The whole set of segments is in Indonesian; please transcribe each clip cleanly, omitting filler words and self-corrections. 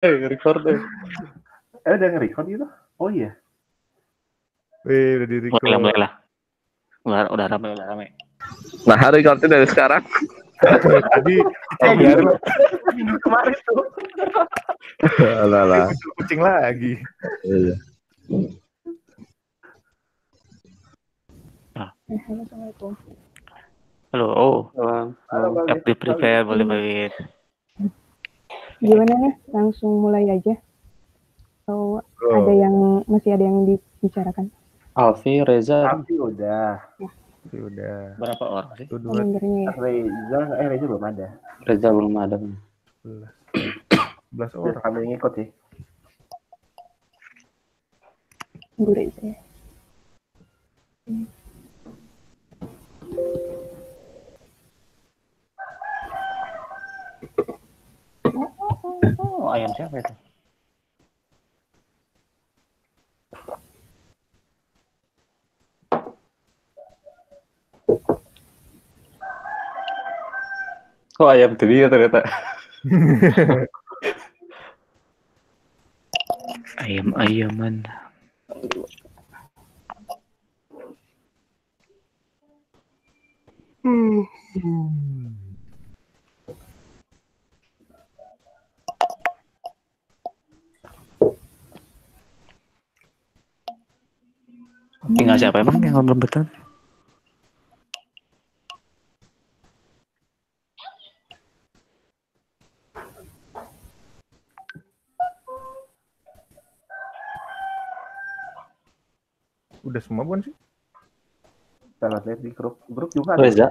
Record deh. Udah nge-record gitu? Oh iya. Udah di-record. Mulai lah. Udah rame. Nah, recordnya dari sekarang. Tadi Gitu. Minggu kemarin tuh. Alah. Kucing lagi. Iya. Assalamualaikum. Halo. Halo, Bang. Active prepare boleh Bawit. Gimana nih? Langsung mulai aja. Atau masih ada yang dibicarakan? Alfi, Reza. Alfi udah. Udah. Berapa orang sih? Komandernya ya. Reza belum ada. Reza belum ada. 11 Udah orang. kami ngikut sih. Tunggu Reza ya. Oh, ayam siapa itu? Oh, ayam itu dia ternyata. Ayam-ayaman. Tinggal siapa emang yang ngobrol betul? Udah semua bukan sih? Kita lihat di grup juga ada. Reza.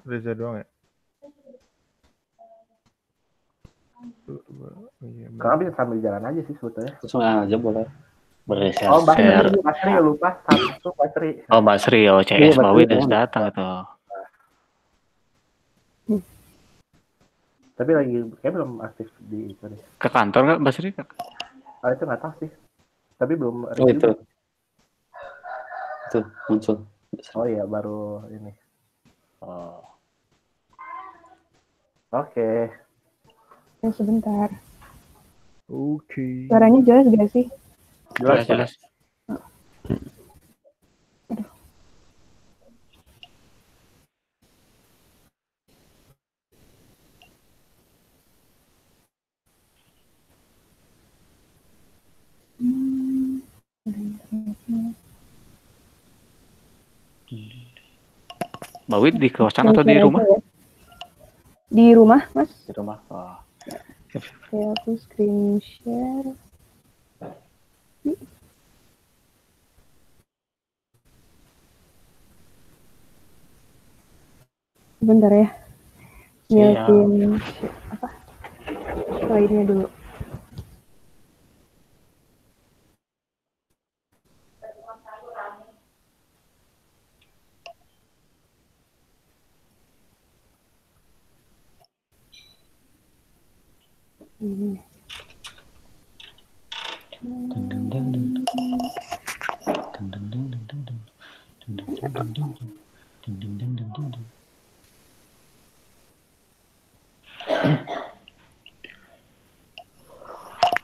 Reza doang ya? Iya, Karena bisa sambil jalan aja sih sebetulnya. Langsung aja boleh. Boleh Oh, share. Basri ya lupa. Satu Basri. Oh, Basri, CS Bawit udah datang tuh. Tapi lagi kayak belum aktif di itu deh. Ke kantor nggak Basri? Itu nggak tahu sih. Tapi belum. Oh itu. Itu muncul. Oh iya baru ini. Oh. Oke. Sebentar. Oke. Suaranya jelas gak sih? Jelas. Bawit di kosan atau di rumah? Ya. Di rumah, Mas. Di rumah. Oh. Oke, aku screen share. Bentar ya. Nyiapin apa? Slide-nya dulu.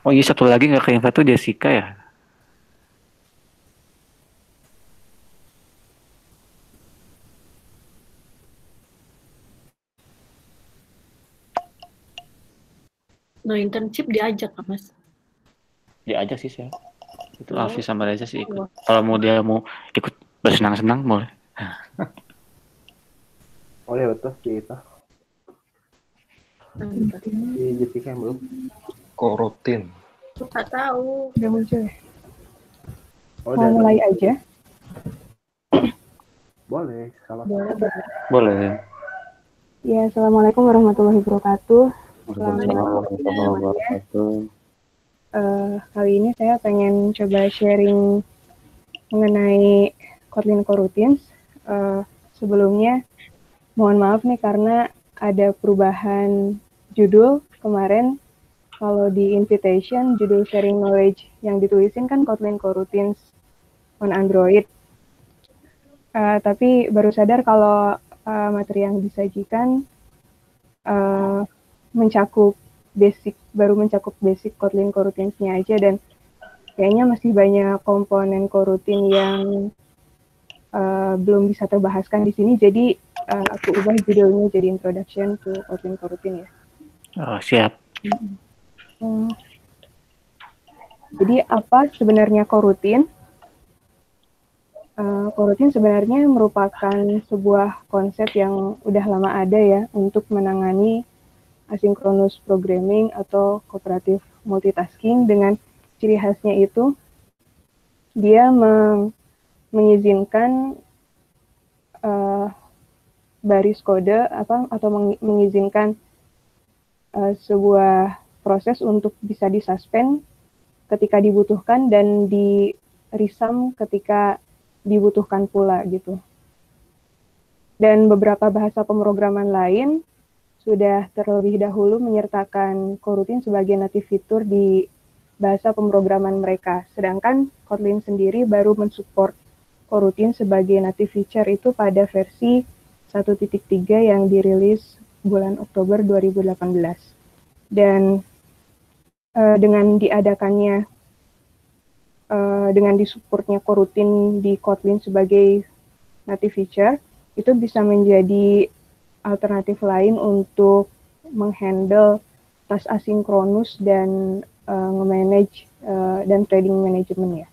Oh iya, satu lagi nggak keinget tuh Jessica ya? No internship diajak kan Mas? Diajak sih saya. Itu Alfi sama Reza sih ikut. Kalau dia mau ikut bersenang-senang boleh. Oh iya betul sih itu. Di Jessica yang belum. Korotin. Suka tahu. Udah muncul ya? Oh, mau mulai aja? Boleh. Kalau Boleh. Ya, Assalamualaikum warahmatullahi wabarakatuh. Kali ini saya pengen coba sharing mengenai Kotlin Coroutines. Sebelumnya mohon maaf nih karena ada perubahan judul kemarin. Kalau di invitation judul sharing knowledge yang ditulisin kan Kotlin Coroutines on Android. Tapi baru sadar kalau materi yang disajikan mencakup baru mencakup basic Kotlin coroutines-nya aja, dan kayaknya masih banyak komponen coroutine yang belum bisa terbahaskan di sini. Jadi aku ubah judulnya jadi Introduction to Kotlin Coroutine ya. Oh, siap. Jadi apa sebenarnya coroutine? Coroutine sebenarnya merupakan sebuah konsep yang udah lama ada ya untuk menangani asynchronous programming atau cooperative multitasking. Dengan ciri khasnya itu dia mengizinkan baris kode atau mengizinkan sebuah proses untuk bisa disuspend ketika dibutuhkan dan di resum ketika dibutuhkan pula gitu. Dan beberapa bahasa pemrograman lain sudah terlebih dahulu menyertakan coroutine sebagai native fitur di bahasa pemrograman mereka. Sedangkan Kotlin sendiri baru mensupport coroutine sebagai native feature itu pada versi 1.3 yang dirilis bulan Oktober 2018. Dan dengan diadakannya dengan disupportnya coroutine di Kotlin sebagai native feature, itu bisa menjadi alternatif lain untuk menghandle tas asinkronus dan nge-manage dan trading management ya.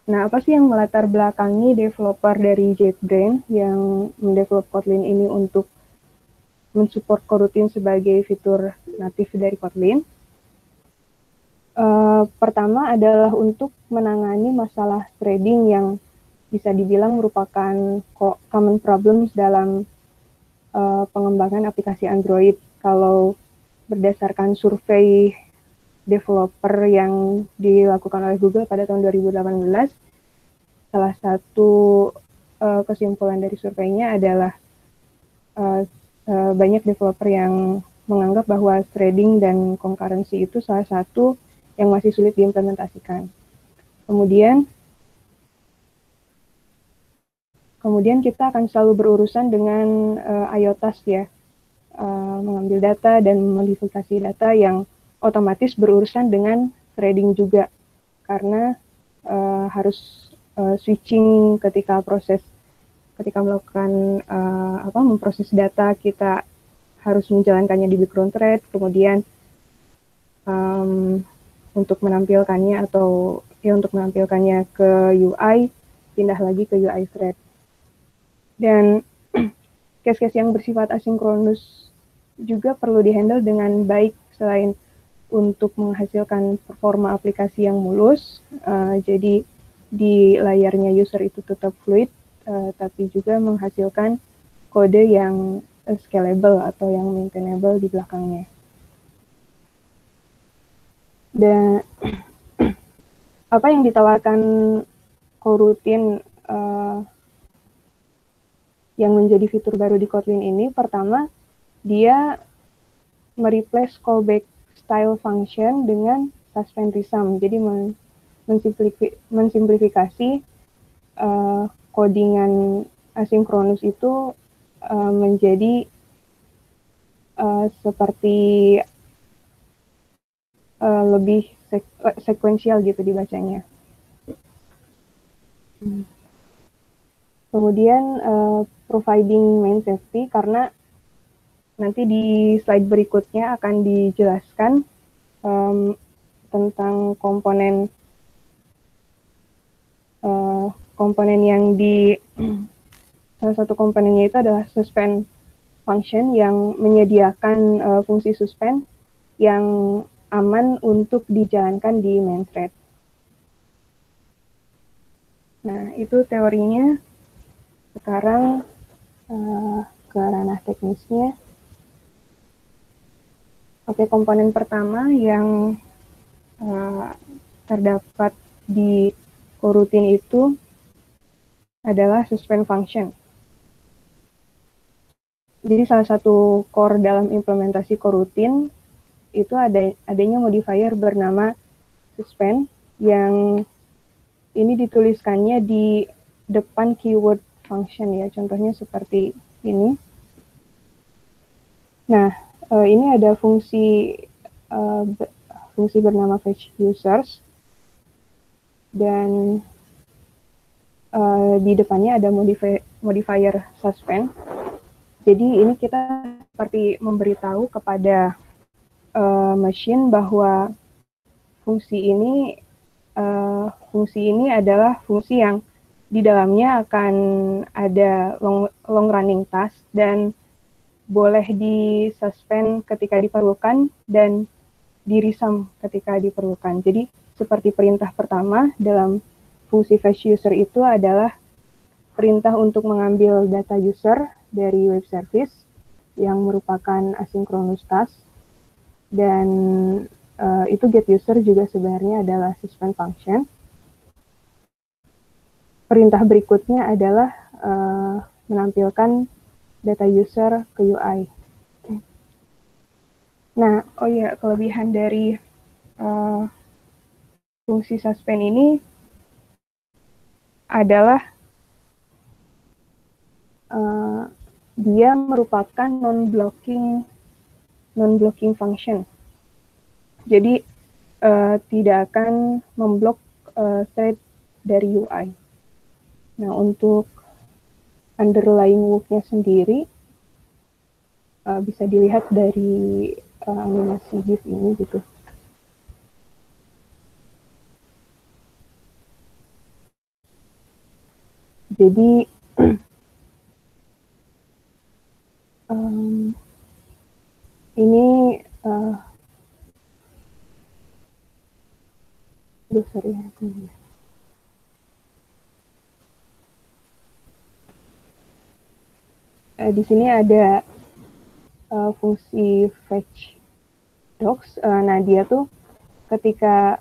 Nah, apa sih yang melatar belakangi developer dari JetBrains yang mendevelop Kotlin ini untuk mensupport coroutine sebagai fitur natif dari Kotlin? Pertama adalah untuk menangani masalah trading yang bisa dibilang merupakan common problems dalam pengembangan aplikasi Android. Kalau berdasarkan survei developer yang dilakukan oleh Google pada tahun 2018, salah satu kesimpulan dari surveinya adalah banyak developer yang menganggap bahwa threading dan concurrency itu salah satu yang masih sulit diimplementasikan. Kemudian kita akan selalu berurusan dengan IOTAS ya, mengambil data dan memodifikasi data yang otomatis berurusan dengan threading juga, karena harus switching ketika melakukan memproses data, kita harus menjalankannya di background thread, kemudian untuk menampilkannya ke UI, pindah lagi ke UI thread. Dan case-case yang bersifat asinkronus juga perlu dihandle dengan baik, selain untuk menghasilkan performa aplikasi yang mulus, jadi di layarnya user itu tetap fluid, tapi juga menghasilkan kode yang scalable atau yang maintainable di belakangnya. Dan apa yang ditawarkan coroutine yang menjadi fitur baru di Kotlin ini, pertama, dia mereplace callback style function dengan suspend resum. Jadi mensimplifikasi codingan asinkronus itu menjadi seperti lebih sekuensial gitu dibacanya. Kemudian providing main safety, karena nanti di slide berikutnya akan dijelaskan tentang komponen yang salah satu komponennya itu adalah suspend function yang menyediakan fungsi suspend yang aman untuk dijalankan di main thread. Nah, itu teorinya. Sekarang ke ranah teknisnya. Oke, komponen pertama yang terdapat di coroutine itu adalah suspend function. Jadi salah satu core dalam implementasi coroutine itu adanya modifier bernama suspend yang ini dituliskannya di depan keyword function ya. Contohnya seperti ini. Nah, ini ada fungsi bernama fetch users, dan di depannya ada modifier suspend. Jadi ini kita seperti memberitahu kepada mesin bahwa fungsi ini adalah fungsi yang di dalamnya akan ada long running task dan boleh disuspend ketika diperlukan dan di-resum ketika diperlukan. Jadi seperti perintah pertama dalam fungsi fetch user itu adalah perintah untuk mengambil data user dari web service yang merupakan asynchronous task, dan itu get user juga sebenarnya adalah suspend function. Perintah berikutnya adalah menampilkan data user ke UI. Nah, kelebihan dari fungsi suspend ini adalah dia merupakan non-blocking function. Jadi tidak akan memblok thread dari UI. Nah, untuk underlying work-nya sendiri bisa dilihat dari animasi GIF ini gitu. Jadi ini di sini ada fungsi fetch docs. Nah, dia tuh ketika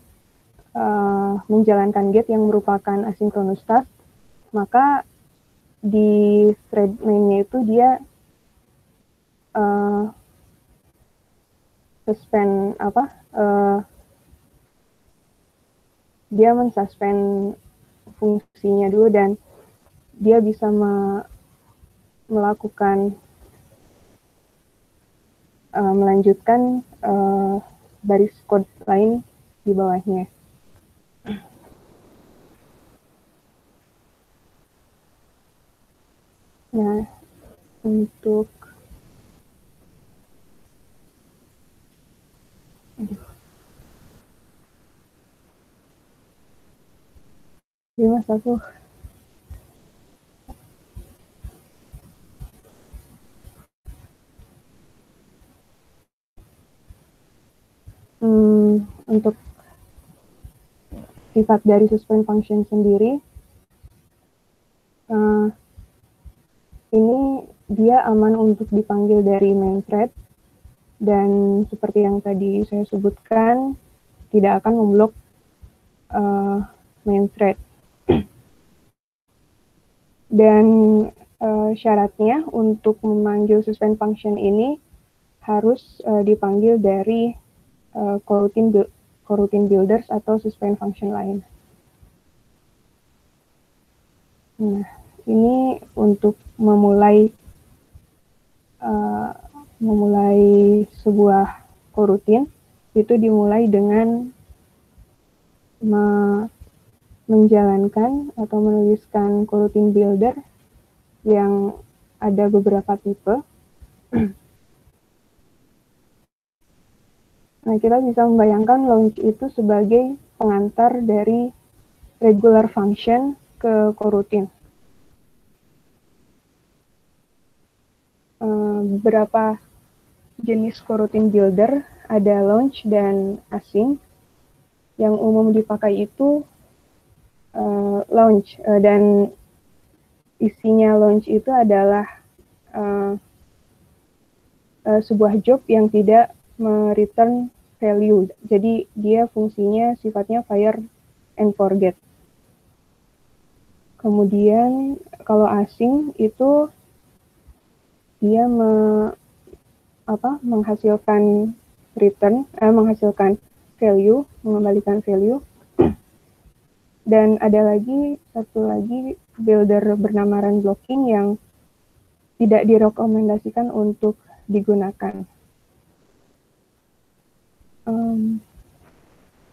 menjalankan get yang merupakan asynchronous task, maka di thread main-nya itu dia suspend dia mensuspend fungsinya dulu, dan dia bisa melakukan melanjutkan baris code lain di bawahnya. Nah, untuk untuk sifat dari suspend function sendiri, ini dia aman untuk dipanggil dari main thread, dan seperti yang tadi saya sebutkan, tidak akan memblok main thread. Dan syaratnya untuk memanggil suspend function ini harus dipanggil dari coroutine builders atau suspend function lain. Nah, ini untuk memulai sebuah coroutine itu dimulai dengan menjalankan atau menuliskan coroutine builder yang ada beberapa tipe. Nah, kita bisa membayangkan launch itu sebagai pengantar dari regular function ke coroutine. Beberapa jenis coroutine builder, ada launch dan async. Yang umum dipakai itu launch, dan isinya launch itu adalah sebuah job yang tidak return value. Jadi dia fungsinya sifatnya fire and forget. Kemudian kalau async itu dia menghasilkan return, menghasilkan value, mengembalikan value. Dan ada lagi satu lagi builder bernama run blocking yang tidak direkomendasikan untuk digunakan.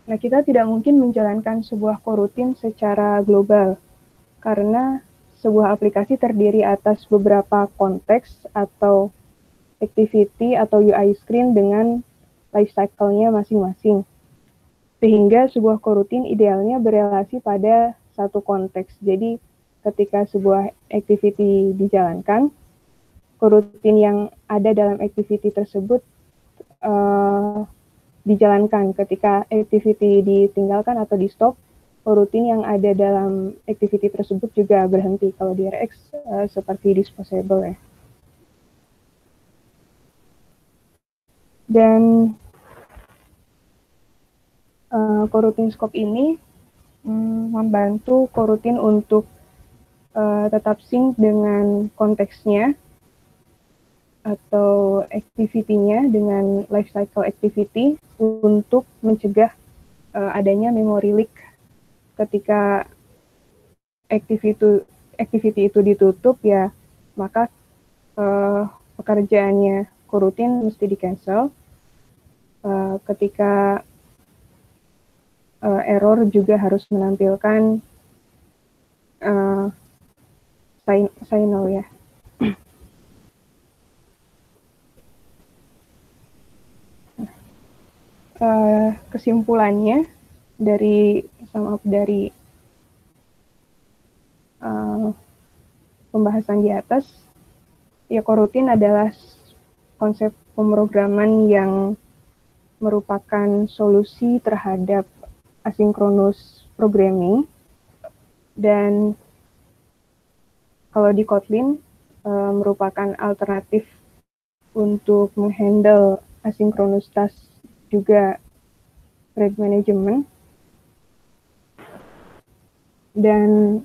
Nah, kita tidak mungkin menjalankan sebuah coroutine secara global karena sebuah aplikasi terdiri atas beberapa konteks atau activity atau UI screen dengan life cycle-nya masing-masing. Sehingga sebuah coroutine idealnya berelasi pada satu konteks. Jadi ketika sebuah activity dijalankan, coroutine yang ada dalam activity tersebut dijalankan. Ketika activity ditinggalkan atau di stop, coroutine yang ada dalam activity tersebut juga berhenti. Kalau di RX seperti disposable ya. Dan coroutine scope ini membantu coroutine untuk tetap sync dengan konteksnya atau activity-nya dengan life cycle activity untuk mencegah adanya memory leak ketika activity itu ditutup ya, maka pekerjaannya coroutine mesti di-cancel. Ketika error juga harus menampilkan signal ya. Kesimpulannya dari pembahasan di atas, ya coroutine adalah konsep pemrograman yang merupakan solusi terhadap asynchronous programming, dan kalau di Kotlin merupakan alternatif untuk menghandle asynchronous task juga thread management. Dan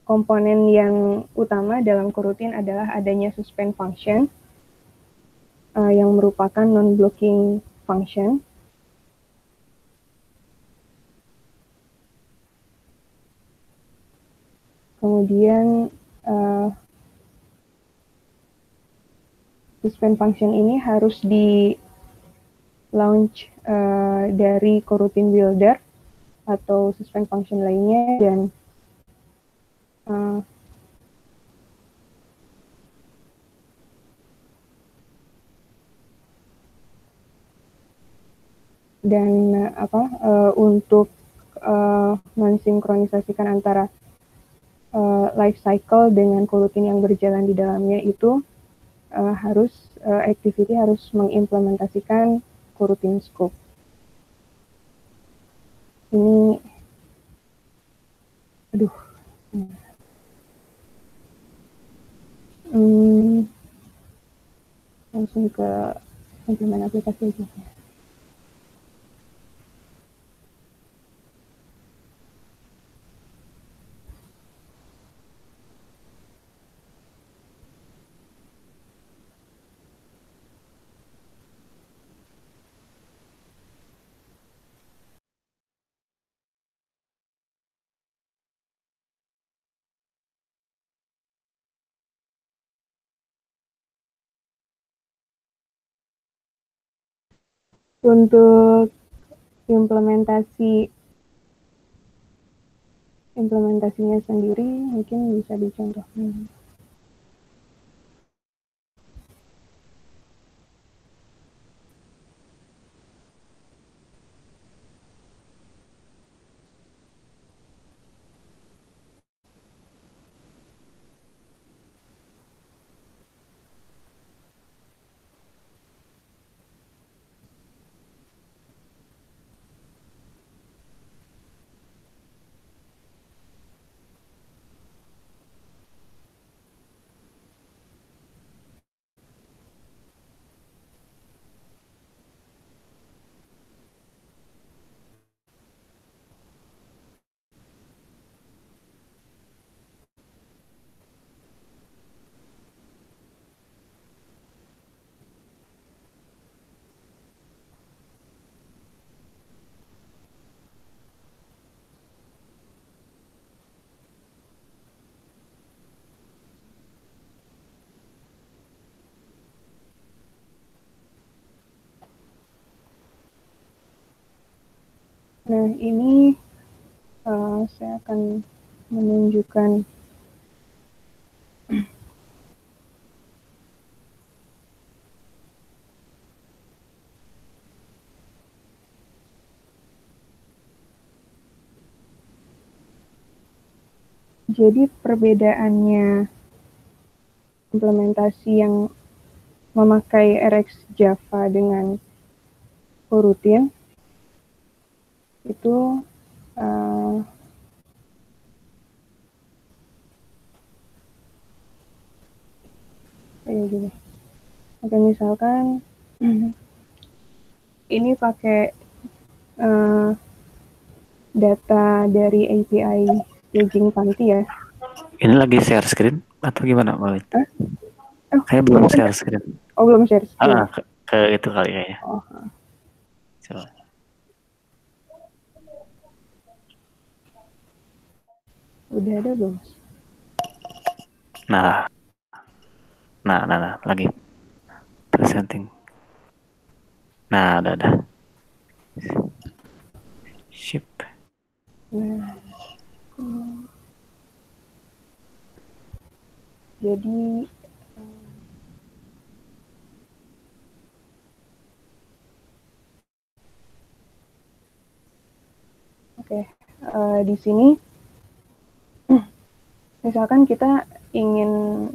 komponen yang utama dalam coroutine adalah adanya suspend function yang merupakan non-blocking function. Kemudian suspend function ini harus di launch dari coroutine builder atau suspend function lainnya, dan untuk mensinkronisasikan antara life cycle dengan coroutine yang berjalan di dalamnya itu activity harus mengimplementasikan coroutine scope. Ini langsung ke implement aplikasi aja. Untuk implementasinya sendiri mungkin bisa dicontohkan. Nah, ini saya akan menunjukkan jadi perbedaannya implementasi yang memakai RX Java dengan coroutine itu kayak gini. Oke, misalkan ini pakai data dari API staging Panty ya. Ini lagi share screen atau gimana, Mbak? Oh, Kayak belum share screen. Oh, belum share screen. Ke itu kali kayaknya. Oh. Coba. Udah ada belum? Nah, lagi presenting. Nah, ada. Ship. Nah, jadi oke, di sini misalkan kita ingin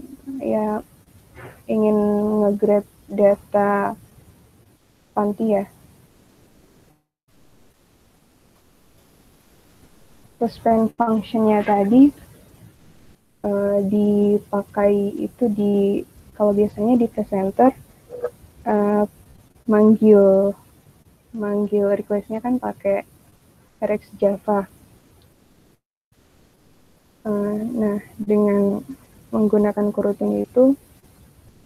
nge-grab data Panty ya. Suspend function-nya tadi dipakai itu kalau biasanya di presenter manggil request-nya kan pakai RX Java. Nah, dengan menggunakan coroutine itu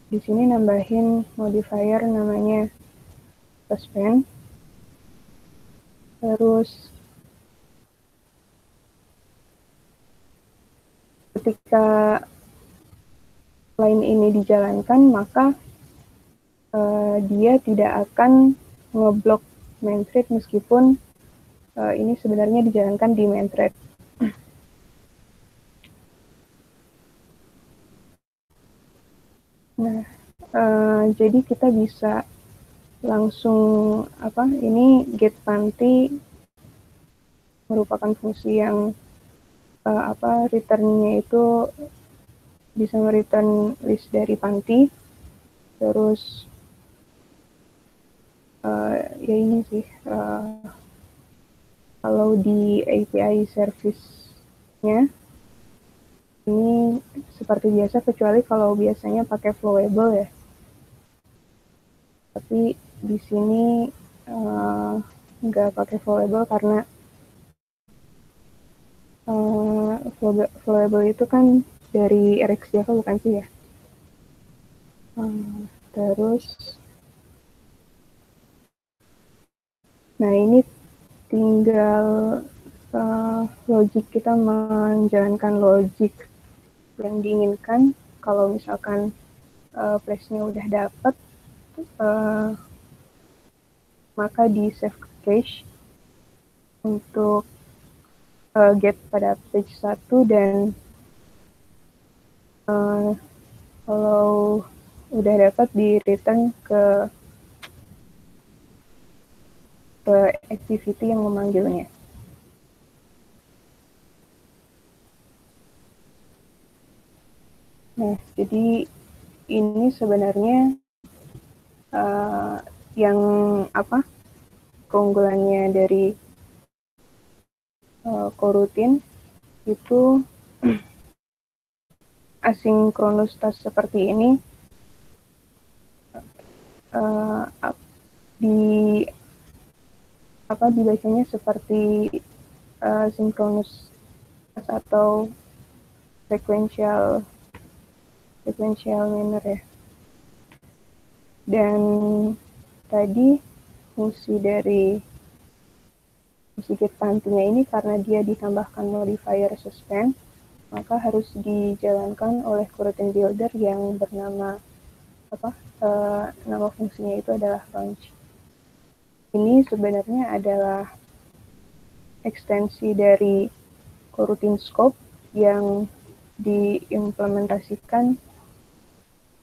di sini nambahin modifier namanya suspend. Terus ketika line ini dijalankan, maka dia tidak akan ngeblok main thread meskipun ini sebenarnya dijalankan di main thread. Nah, jadi kita bisa langsung ini get Panty merupakan fungsi yang return-nya itu bisa mereturn list dari Panty. Terus ya ini sih kalau di API service-nya ini seperti biasa, kecuali kalau biasanya pakai flowable ya. Tapi di sini nggak pakai flowable karena flowable itu kan dari RX Java bukan sih ya. Terus nah ini tinggal logik, kita menjalankan logik yang diinginkan. Kalau misalkan place-nya udah dapat, maka di save cache untuk get pada page 1 dan kalau udah dapat di return ke activity yang memanggilnya. Nah, jadi ini sebenarnya yang keunggulannya dari coroutine itu asynchronous task seperti ini dibacanya seperti synchronous task atau sequential manner ya. Dan tadi fungsi get Panty-nya ini karena dia ditambahkan modifier suspend, maka harus dijalankan oleh coroutine builder yang bernama nama fungsinya itu adalah launch. Ini sebenarnya adalah ekstensi dari coroutine scope yang diimplementasikan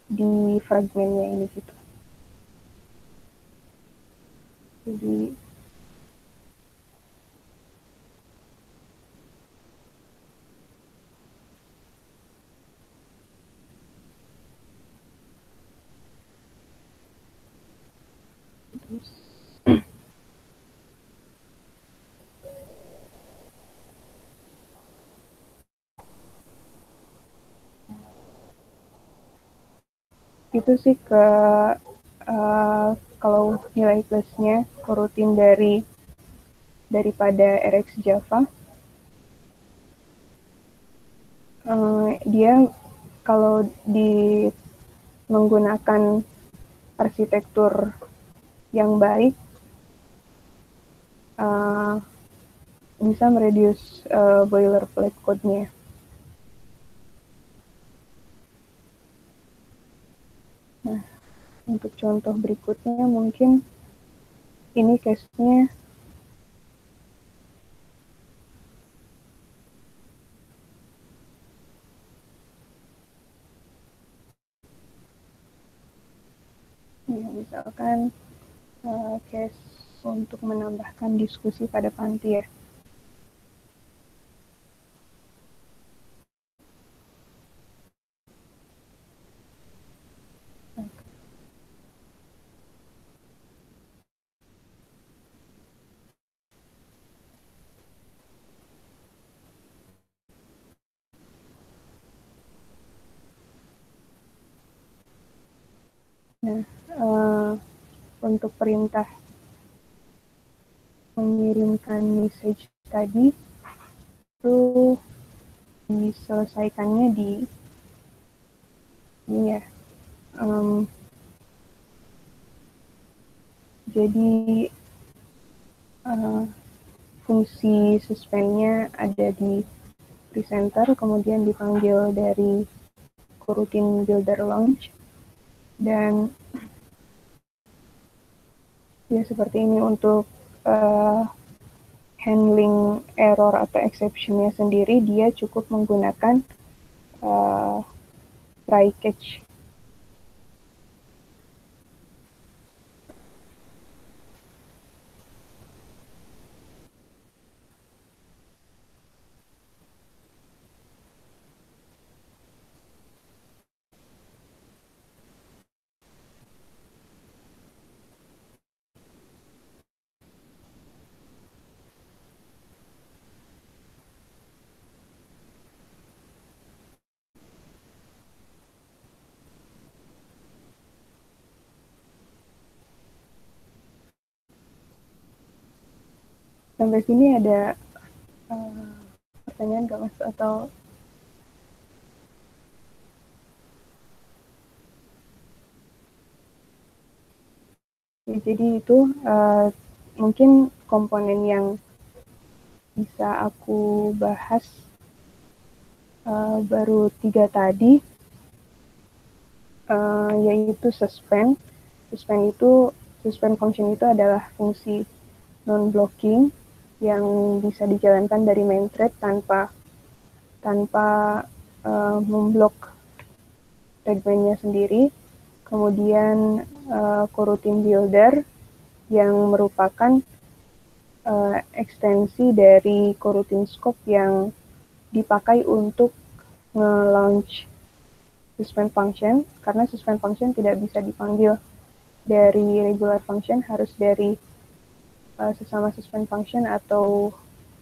di fragmennya ini gitu. Jadi itu sih kalau nilai plusnya coroutine daripada RX Java. Dia kalau menggunakan arsitektur yang baik bisa mereduce boilerplate code-nya. Nah, untuk contoh berikutnya mungkin ini case-nya ya, misalkan case untuk menambahkan diskusi pada panti ya. Nah, untuk perintah mengirimkan message tadi itu diselesaikannya di ini ya. Jadi fungsi suspendnya ada di presenter, kemudian dipanggil dari coroutine builder launch, dan ya seperti ini untuk handling error atau exception-nya sendiri. Dia cukup menggunakan try catch. Sampai sini ada pertanyaan nggak Mas? Atau ya, jadi itu mungkin komponen yang bisa aku bahas baru 3 tadi, yaitu suspend. Suspend function itu adalah fungsi non-blocking yang bisa dijalankan dari main thread tanpa memblok segmennya sendiri. Kemudian coroutine builder yang merupakan ekstensi dari coroutine scope yang dipakai untuk nge-launch suspend function, karena suspend function tidak bisa dipanggil dari regular function, harus dari sesama suspend function atau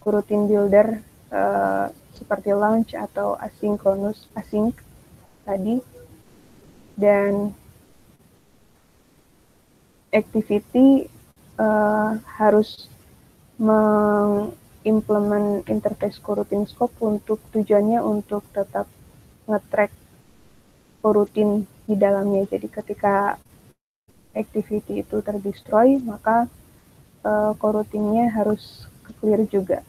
coroutine builder seperti launch atau async tadi. Dan activity harus mengimplement interface coroutine scope untuk tujuannya untuk tetap nge-track coroutine di dalamnya. Jadi ketika activity itu terdestroy, maka coroutine-nya harus clear juga.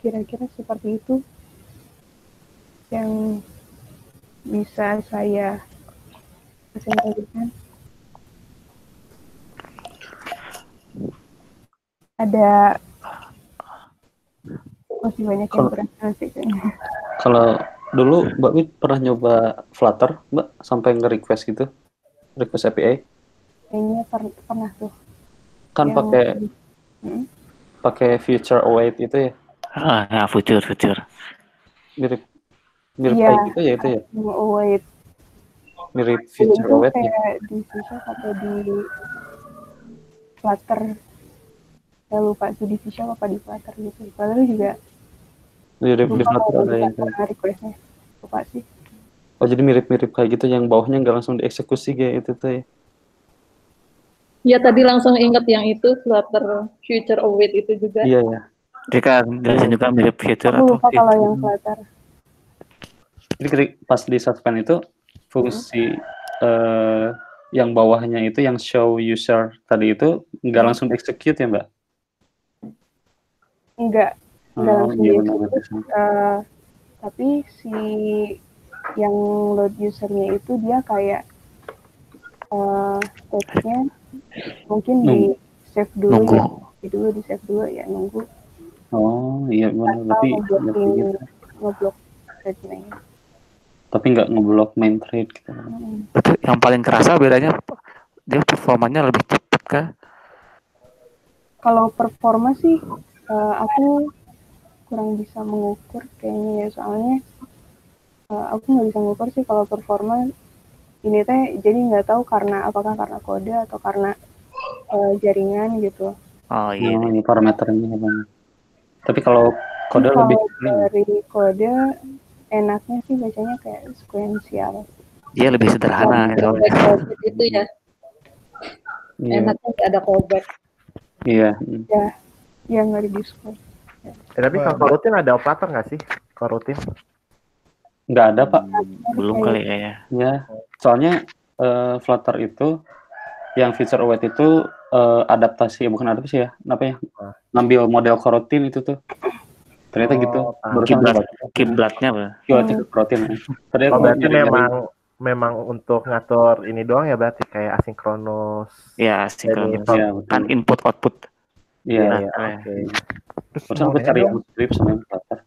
Kira-kira seperti itu yang bisa saya presentasikan. Ada masih banyak yang kurang asik kayaknya. Kalau dulu Mbak Wit pernah nyoba Flutter, Mbak, sampai nge-request gitu, request API? Kayaknya pernah tuh. Kan Yang- pakai Hmm. pakai future await itu ya, Ya, future. mirip Iya. kayak gitu ya itu ya, Wait, mirip itu future await ya. kayak di Fisher atau di Flutter. Saya lupa sih di Fisher apa di Flutter gitu. Flutter juga Mirip di lupa Flutter kalau ada yang Flutter kayak. request-nya. Lupa sih. Oh jadi mirip-mirip kayak gitu, yang bawahnya nggak langsung dieksekusi kayak itu tuh ya. Ya tadi langsung inget yang itu Flutter Future Await itu juga. Iya ya. Jika jelasin juga mirip future Aku atau lupa kalau yang Flutter. Jadi pas di suspend itu fungsi yang bawahnya itu yang show user tadi itu nggak langsung di-execute ya Mbak? Enggak langsung iya di-execute. benar. Tapi si yang load usernya itu dia kayak stage-nya mungkin di save dulu Nunggu. ya, di save dulu ya, nunggu Oh iya benar, atau tapi ngeblok thread-nya. tapi nggak ngeblok main thread gitu. Itu yang paling kerasa bedanya dia performanya lebih cepat kah? Kalau performa sih aku kurang bisa mengukur kayaknya ya, soalnya aku nggak bisa mengukur sih kalau performa ini teh, jadi nggak tahu apakah karena kode atau karena jaringan gitu. Oh iya. Oh, ini parameternya banyak. Tapi kalau kode Kalau lebih dari kode enaknya sih bacanya kayak sequential. Dia lebih sederhana ya. Callback itu ya, iya. enaknya nggak ada callback. Iya. Ya nggak di display. Tapi kalau coroutine ada operator nggak sih? Coroutine? Nggak ada Pak. Belum kali kayaknya. Ya, soalnya Flutter itu yang feature await itu adaptasi, bukan adaptasi ya, apa ya? Ngambil model coroutine itu tuh. Ternyata gitu. Barusan Kiblat, baca. kiblatnya apa? Kiblat coroutine. Tadi aku Berarti nyari-nyari. memang untuk ngatur ini doang ya, berarti kayak asinkronus. Ya, sinkronus. Iya, betul. Kan input output. Iya, Nah, iya. Oke. Terus Barusan aku mau cari nanya yang script sama yang Flutter.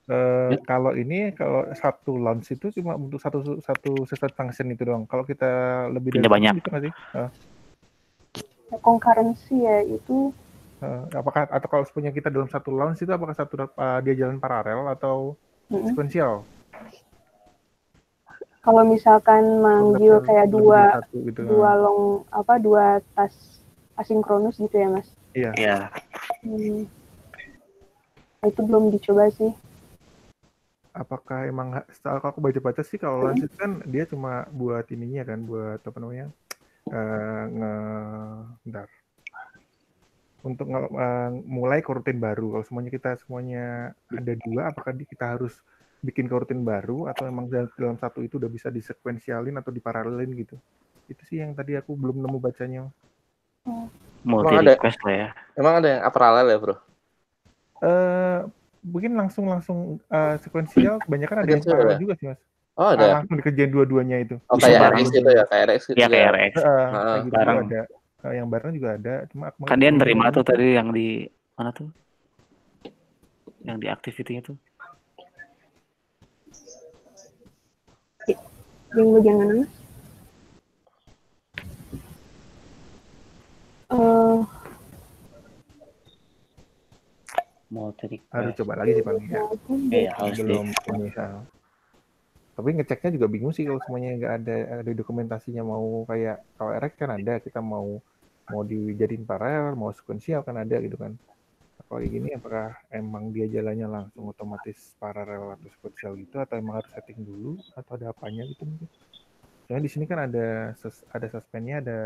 dong, kalau satu launch itu cuma untuk satu set function itu doang. Kalau kita lebih dari Punya banyak. satu bisa nggak sih? Concurrency ya itu Apakah atau kalau punya kita dalam satu launch itu apakah dia jalan paralel atau sequential? kalau misalkan manggil kayak Lebih dari dua satu gitu. dua tas asinkronus gitu ya Mas. Iya. Ya, Itu belum dicoba sih. Apakah emang setelah aku baca-baca sih kalau launch itu kan dia cuma buat ininya kan, buat apa namanya? Bentar. Untuk mulai coroutine baru. Kalau semuanya ada dua, apakah kita harus bikin coroutine baru atau emang dalam satu itu udah bisa disequentialin atau diparalelin gitu? Itu sih yang tadi aku belum nemu bacanya. multi Emang ada? request lah ya. Emang ada yang paralel ya, Bro? Mungkin langsung sequential, kebanyakan ada yang Sequential paralel ya? juga sih Mas. Oh, ada. Langsung dikerjain dua-duanya itu. Oh, Bisa kayak bareng. RX gitu ya, kayak RX gitu. Ya kayak RX. Kayak gitu bareng. juga ada. Yang bareng juga ada. Cuma aku Kan dia nerima tuh tadi yang di mana tuh? Yang di activity itu. Yang bagian mana Mas? Multi request. harus coba lagi sih paling ya. Iya, harus Belum ini Sal. Tapi ngeceknya juga bingung sih kalau semuanya nggak ada dokumentasinya, mau kayak kalau RX kan ada, kita mau dijadiin paralel, mau sequential kan ada gitu kan. Kalau gini apakah emang dia jalannya langsung otomatis paralel atau sequential gitu, atau emang harus setting dulu atau ada apanya gitu mungkin. Soalnya di sini kan ada suspendnya, ada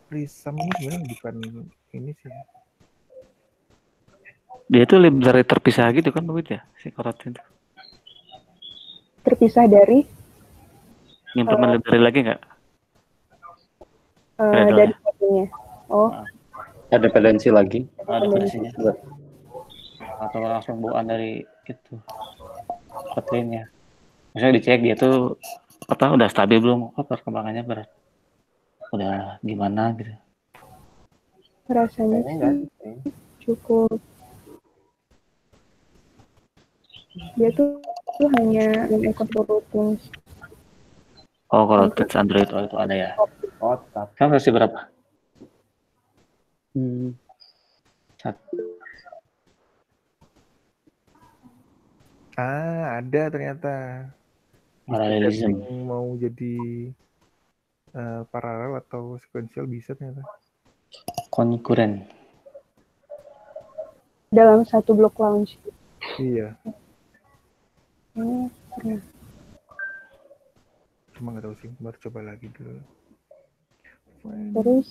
Prism ini sebenarnya bukan ini sih. Dia tuh library terpisah gitu kan Wid ya, si coroutine itu. Terpisah dari Implement library lagi nggak? dari kodenya. Oh, Ada dependensi lagi. Ada dependensinya. atau langsung bawaan dari itu Kotlinnya. Maksudnya dicek dia tuh udah stabil belum? Perkembangannya udah gimana gitu. Rasanya Kayaknya sih enggak sih. cukup. Dia tuh hanya ikut coroutines. Oh, kalau touch Android itu ada ya. Oh, tetap. Kan versi berapa? Ada ternyata. Parallelism. Yang mau jadi paralel atau sequential bisa ternyata. Konkuren. Dalam satu blok launch. Iya. Pernah. Cuma nggak tahu sih, baru coba lagi dulu. Terus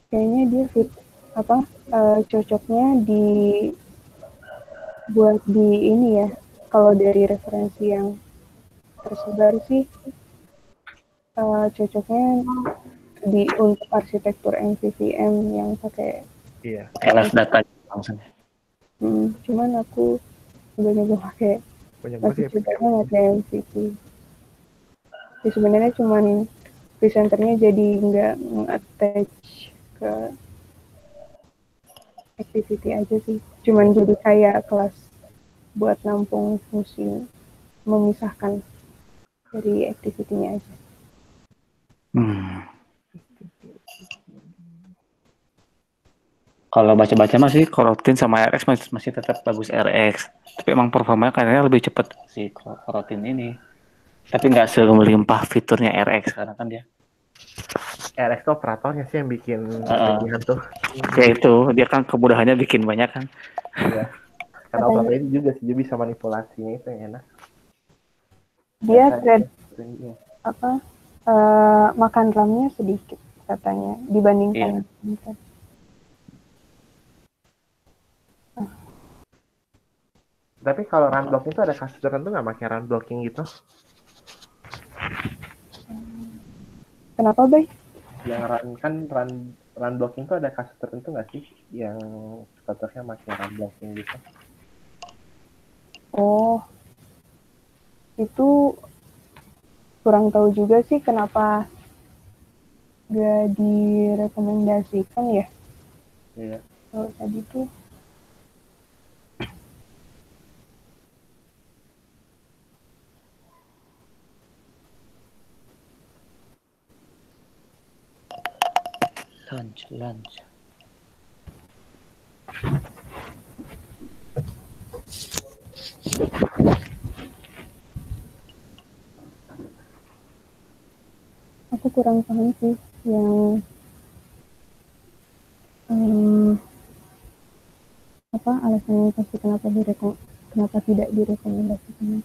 kayaknya dia cocoknya buat di ini ya. Kalau dari referensi yang tersebar sih cocoknya untuk arsitektur MVVM yang pakai LF data langsung. Cuman aku coba pakai masih cocoknya pakai MVP. Ya, sebenarnya cuman presenternya jadi nggak attach ke activity aja sih. Cuman jadi kayak kelas buat nampung fungsi memisahkan dari activity-nya aja. Kalau baca-baca masih coroutine sama RX masih tetap bagus RX. Tapi emang performanya kayaknya lebih cepat si coroutine ini. Tapi nggak semelimpah fiturnya RX karena kan dia. RX tuh operatornya sih yang bikin kelebihan tuh. Ya itu, dia kan kemudahannya bikin banyak kan. Iya. Karena operatornya juga sih dia bisa manipulasinya itu yang enak. Dia makan RAM-nya sedikit katanya dibandingkan. Iya. Tapi kalau run blocking itu ada kasus tertentu nggak pakai run blocking gitu? Kenapa, Bay? Yang run blocking itu ada kasus tertentu nggak sih yang cocoknya pakai run blocking gitu? Oh, itu kurang tahu juga sih kenapa nggak direkomendasikan ya. Iya. Kalau tadi tuh lunch. aku kurang paham sih yang alasannya pasti kenapa tidak direkomendasikan.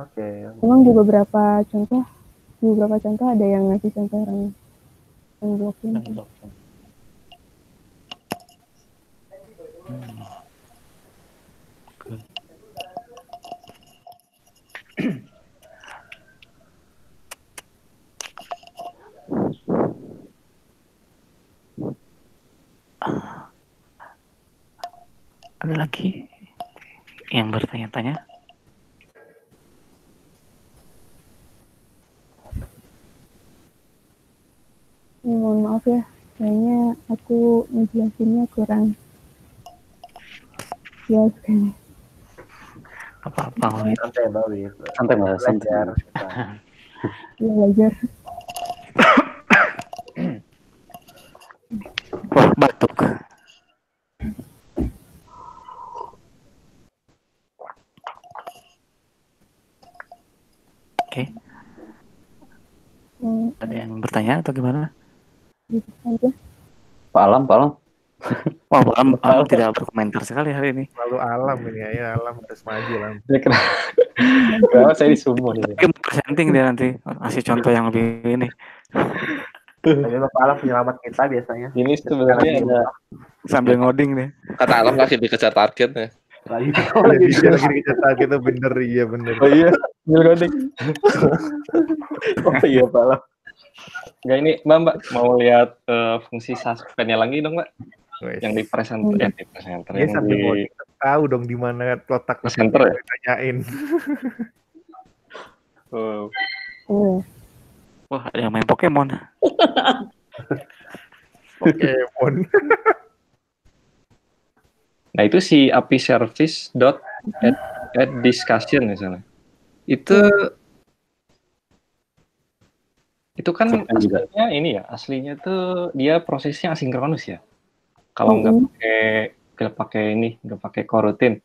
Oke. Memang di beberapa contoh ada yang ngasih contoh run blocking. Ada lagi yang bertanya-tanya? Mohon maaf ya, kayaknya aku ngejelasinnya kurang jelas kayaknya. Apa-apa. Santai banget. Iya, belajar. Wah, batuk. Oke. Ada yang bertanya atau gimana? Aja. Pak Alam. Wah, Alam tidak berkomentar sekali hari ini. Lalu Alam ini ya, Alam harus maju Alam. Kenapa saya disumun ini? Mungkin presenting dia nanti kasih contoh yang lebih ini. Tapi Bapak Alam penyelamat kita biasanya. Ini sebenarnya ada Sambil ngoding deh. Kata Alam lagi dikejar targetnya. Lagi Dia lagi dikejar gitu bener. Oh iya, ngoding. Oh iya Pak Alam. Enggak ini Mbak mau lihat fungsi suspend-nya lagi dong Mbak, Wes. yang di presenter Hmm. di presenter Dia yang sampai mau di tahu dong di mana letak Presenter ya? tanyain. oh, Iya. Wah, ada yang main Pokemon. Pokemon. Nah itu si API service dot add discussion misalnya. Itu kan Suspend juga. aslinya ini ya, aslinya tuh dia prosesnya asinkronus ya. Kalau nggak pakai coroutine.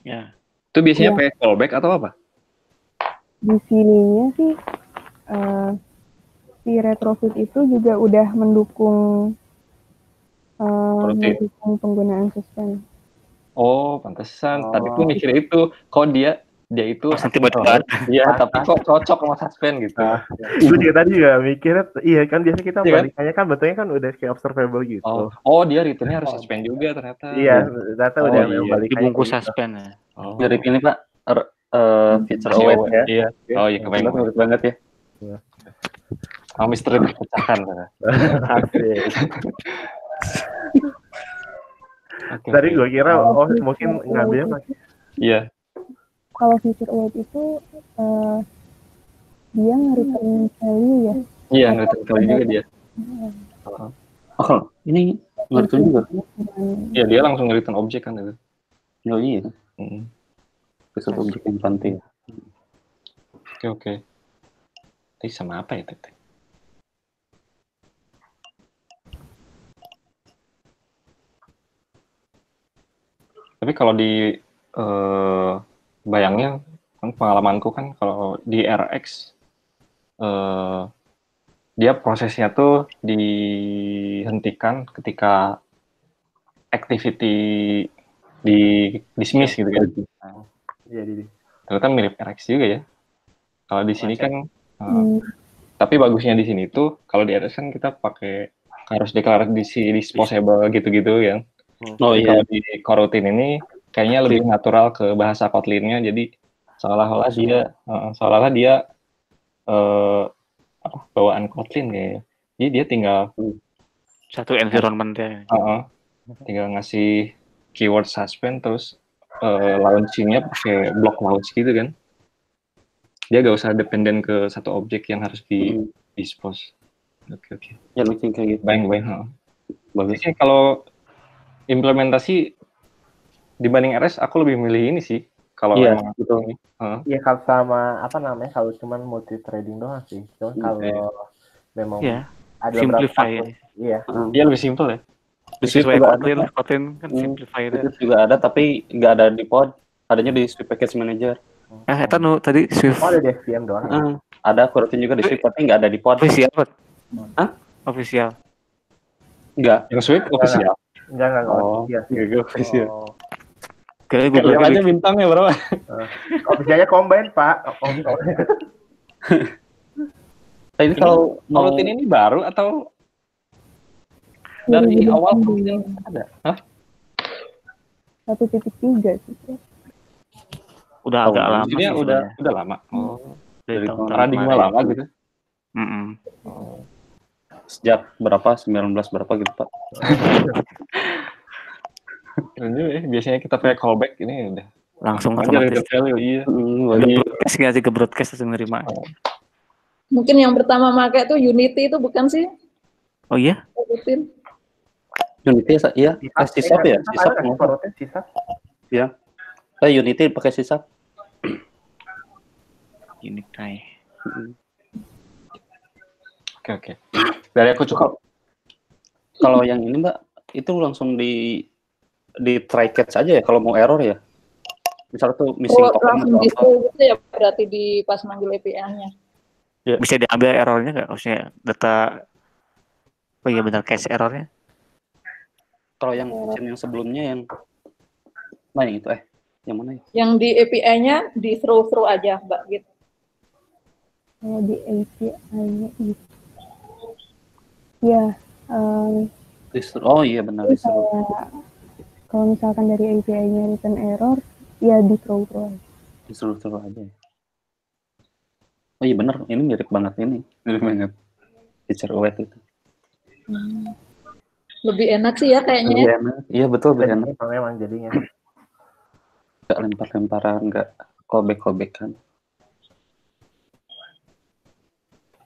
Ya. Itu biasanya Iya. pakai callback atau apa? Di sininya sih si retrofit itu juga udah mendukung penggunaan suspend. Oh, pantesan. Tadi tuh mikir itu, kok dia itu Tiba-tiba Iya, tapi kok cocok sama suspend gitu. Nah, gue juga tadi juga mikirnya, iya kan biasanya kita Iya kan? balikannya kan bentuknya kan udah kayak observable gitu. Oh, dia returnnya harus suspend juga ternyata. Iya, data udah iya. balikannya dibungkus kayak gitu. suspend ya. Oh. Mirip ini Pak, feature Masih await awet, ya. Iya. Oh iya, kebayang. Mirip banget ya. Oh, misteri terpecahkan. Asik. Oke, Tadi oke. gue kira mungkin ngambilnya pakai Iya. Kalau feature await itu dia nge-return value ya. Iya, ngerti kali juga dia. Oh, ini ngerti juga. Iya, dia langsung nge-return objek kan itu. Oh iya, Hmm. besar objek yang penting. Oke. Tadi sama apa ya, Tete? Tapi kalau di bayangnya, kan pengalamanku kan kalau di RX dia prosesnya tuh dihentikan ketika activity di dismiss gitu kan. Iya, di Ternyata mirip RX juga ya. Kalau di sini kan Hmm. tapi bagusnya di sini tuh kalau di RX kan kita pakai harus deklarasi disposable gitu-gitu ya. Oh Jadi iya, kalau di coroutine ini kayaknya lebih natural ke bahasa Kotlin-nya, jadi seolah-olah dia bawaan Kotlin kayaknya. Jadi dia tinggal Satu environment ya. tinggal ngasih keyword suspend terus launching-nya pakai block launch gitu kan. Dia gak usah dependen ke satu objek yang harus di dispose. Oke. ya mungkin kayak gitu. Bayang. Bagus. Jadi kalau implementasi dibanding RS aku lebih milih ini sih. Kalau Iya, emang betul. ini. Iya, kalau sama apa namanya, kalau cuman multi trading doang sih. Cuman kalau memang Iya. ada Simplify. beberapa iya. Dia lebih simple ya. Di Swift Sesuai juga ada. Kotlin kan simplify Di ya. Swift juga ada, tapi nggak ada di pod. Adanya di Swift Package Manager. Eta nu tadi Swift Oh, ada di SVM doang. Ya? Ada coroutine juga di Swift, tapi nggak ada di pod. official. Hah? Official. Nggak. Yang Swift official. Enggak. Oh, Iya. Official. Oh. Kayak Lihat Google aja bintangnya berapa. Officialnya combine, Pak. Nah, ini kalau mau Coroutine ini baru atau dari awal Kotlin ada? Hah? 1.3 sih. udah agak lama Ini sih udah sebenarnya. lama. Dari tahun Paradigma kemarin. lama gitu. sejak berapa? 19 berapa gitu, Pak? Keren juga ya. Biasanya kita pakai callback, ini udah Langsung aja otomatis. return value. Iya. Lagi broadcast nggak sih ke broadcast langsung nerima. Mungkin yang pertama pakai tuh Unity itu bukan sih? Oh iya? Rutin. Unity iya, Sysap ya, Sysap. Coroutine sisa. Ya. Unity pakai Sysap. Ini kayak. Oke. Dari aku cukup. Kalau yang ini Mbak, itu langsung di try catch aja ya kalau mau error ya. Misalnya tuh missing token Langsung atau di apa. gitu ya berarti di pas manggil API-nya. Bisa diambil errornya nggak? Maksudnya data. Oh iya benar cache errornya. Kalau yang version yang sebelumnya yang yang itu yang mana ya? Yang di API-nya di throw aja, Mbak gitu. Kalau di API-nya itu. Ya, Oh iya benar disuruh. kalau misalkan dari API-nya return error, ya di throw aja. Disuruh aja. Oh iya bener, ini mirip banget feature await itu. Lebih enak sih ya kayaknya. Lebih enak. Iya betul, lebih enak. Memang jadinya. Nggak lempar-lemparan, nggak callback-callbackan.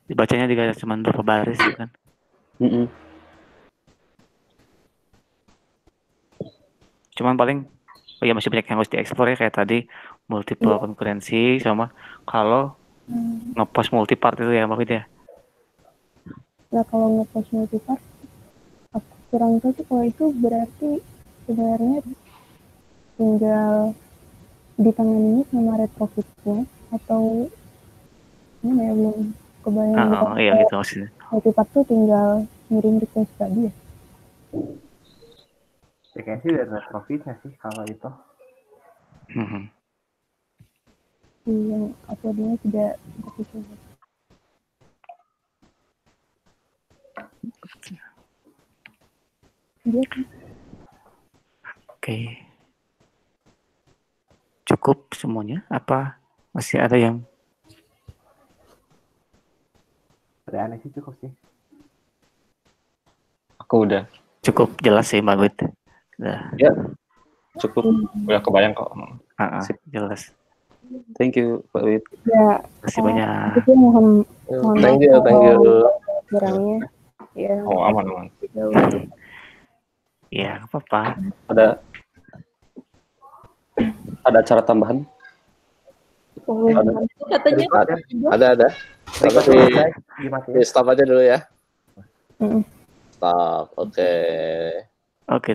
Dibacanya juga cuma berapa baris gitu kan. Cuman paling ya masih banyak yang harus dieksplor ya, kayak tadi multiple konkurensi sama kalau ngepost multipart itu ya Mbak ya. Nah kalau ngepost multipart, aku kurang tahu sih kalau itu berarti sebenarnya tinggal ditanganinya sama retrofitnya atau gimana ya, belum kebayang. Iya gitu maksudnya. Multipart tuh tinggal ngirim request tadi ya. Ya kayaknya sih dari retrofitnya sih kalau itu. Yang uploadnya tidak seperti itu. Oke. Cukup semuanya? Apa masih ada yang? Ada aneh sih, cukup sih. Aku udah. Cukup jelas sih Mbak Wid. Ya, cukup. Udah kebayang kok. Jelas. Thank you Pak Wid. Ya, terima kasih banyak. Itu mohon Thank you. kurangnya. Ya. Oh, aman. Ya, apa-apa. Ada acara tambahan? Katanya. Ada. Terima kasih. Stop aja dulu ya. Stop. Oke. Oke.